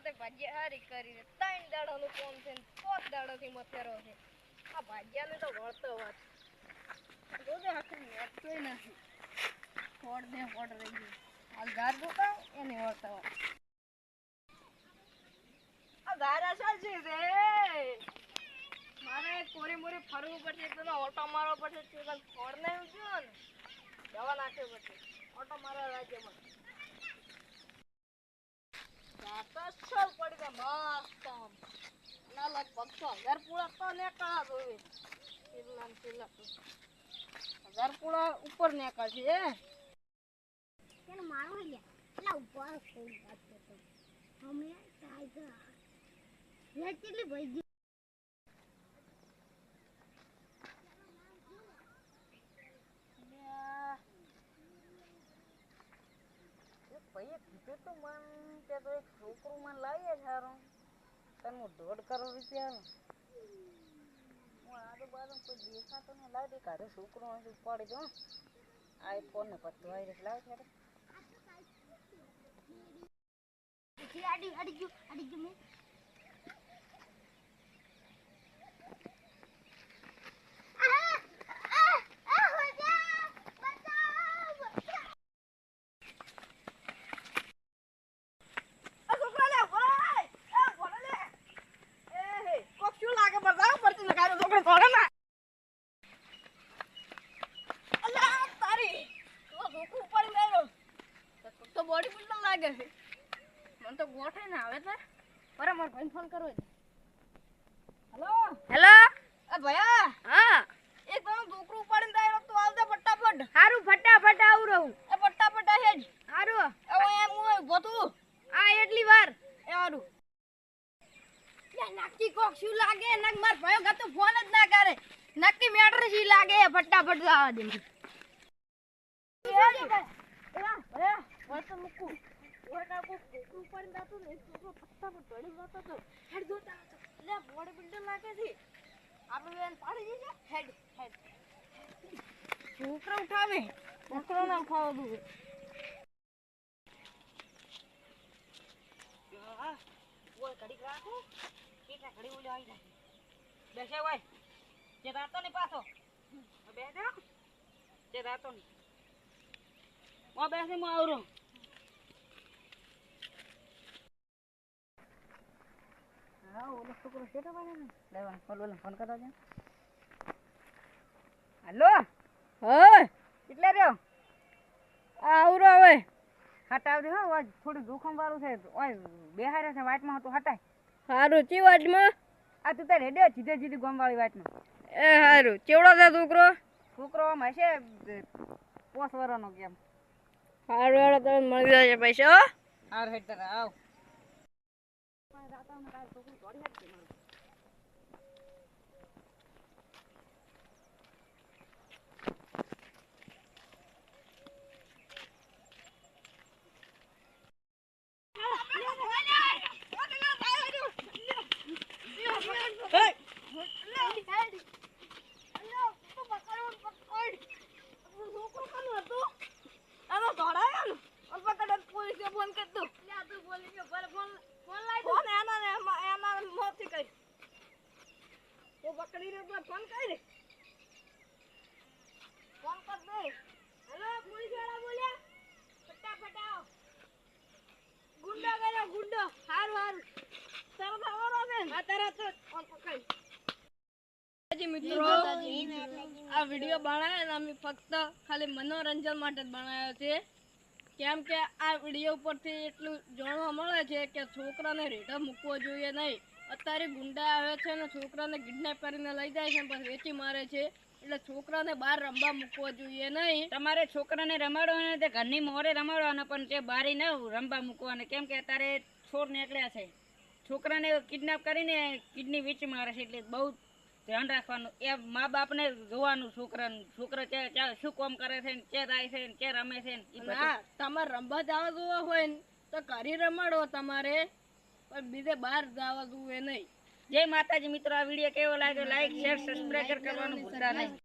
તે ભાગ્ય હારી કરી દે 3 દાડાનું કોમ છે 5 દાડાથી મથેરો છે આ ભાગ્યાને તો વળતો વાત જોજે હાથે વળતોય નથી ફોડ દે ફોડ રહી ગઈ આ ગાર દોતા એને વળતો આ ગારા સાચી રે મારે કોરી મોરી ફરવું પડશે તો ઓટો મારવો પડશે તે ફોડ ને ઉજો ને દવા નાખવી પડશે ઓટો મારવા રાજ્યમાં સસલ પડી ગયા મસ્ત ના લગભગ 1000 પૂળા તો નેકળા જોવે કિલ્લા ને કિલ્લા 1000 પૂળા ઉપર નેકળ છે કેને મારો લે એલા ઉપર કોઈ વાત તો અમે ટાઈગર લે કેટલી ભઈ ગઈ ભાઈ કીધું તો મન કે તો એક છોકરું મન લાવીએ સારો તને 1.5 કરોડ રૂપિયા હું આજુબાજુ કોઈ દેખાતો ને લાવી દે કાઢે છોકરો પડી દો આઈફોન ને પછી વાયરસ લાવી છે અડી ગયું મે બોડી બિલ્ડર લાગે છે મને તો ગોઠે ના આવે છે અરે માર ભાઈ ફોન કરો હેલો એ ભયા હા એક તો છોકરું ઉપાડીને દાયરો તો આવ દે ફટાફટ હારું ફટાફટ આવું રહું એ ફટાફટ હેજ હારું એ એમ હું ગોતું આ એટલી વાર એ હારું યા નક્કી કોક શું લાગે નક માર ભાયો ગતો ફોન જ ના કરે નક્કી મેટર સી લાગે ફટાફટ આવા દે તો મુકુ ઓટા કો છોકરું ઉપાડીને દાતો ને છોકરો ફટાફટ ધડી જતો તો હેડ જોતા લે બોડી બિલ્ડર લાગે છે આપણે એને પાડી જશે હેડ છોકરા ઉઠાવે છોકરો ના ઉઠાવો દઉં ઓય ઘડી રાખો કેટલા ઘડી ઓલે આવી જાય બેસે ઓય જે રાતો ને પાછો બે દે જે રાતો ને મો બેસે મો આવરો હા ઓલો છોકરો કેતો બને ને લેવા ફોન કરતો છે હાલો હા કેટલે રહ્યો આવરો હવે હટાવ દે હો આજ થોડું જોખમ વાળું છે ઓય બેહારે છે વાટમાં તો હટાય હારું ચી વાટમાં આ તું તારે રેડ્યો સીધે ગોમ વાળી વાટમાં એ હારું ચેવડો છે છોકરો આમ હશે 5 વર્ષનો કેમ હારું હારું તમે મળી જશે પૈસા હાર હેડ તારે આવ રાતા ને કાલ છોકરી દોડી હેડ કે પકડી રે તો ફોન કર દે ફોન કર દે હેલો પોલીસ વાળા બોલ્યા ફટાફટ આવો ગુંડો ગયો ગુંડો હારું તરત આવરો છે આ તરત ફોન પકડ જી મિત્રો આ વિડિયો બનાવ્યો ને અમે ફક્ત ખાલી મનોરંજન માટે જ બનાવ્યો છે કેમ કે આ વિડિયો ઉપરથી એટલું જાણવા મળે છે કે છોકરાને રેઢા મૂકવો જોઈએ નહીં અત્યારે ગુંડા આવે છે ને છોકરાને કિડનેપ કરીને લઈ જાય છે પછી વેચી મારે છે એટલે છોકરાને બહાર રમવા મૂકવો જોઈએ નહીં તમારે છોકરાને રમાડવાના તે ઘરની મોરે રમાડવાના પણ તે બારી ન રમવા મૂકવાના કેમ કે અત્યારે છોડ નીકળ્યા છે છોકરાને કિડનેપ કરીને કિડની વેચી મારે છે એટલે બહુ ધ્યાન રાખવાનું એ મા બાપને જોવાનું છોકરા શું કામ કરે છે ને ચે થાય છે ને ચે રમે છે ને તમારે રમવા જવા જોવા હોય ને તો ઘરે રમાડો તમારે પણ બીજે બહાર જવા જોઈએ નહીં જય માતાજી મિત્રો આ વિડીયો કેવો લાગ્યો લાઈક શેર સબસ્ક્રાઇબ કરવાનું ભૂલતા નહીં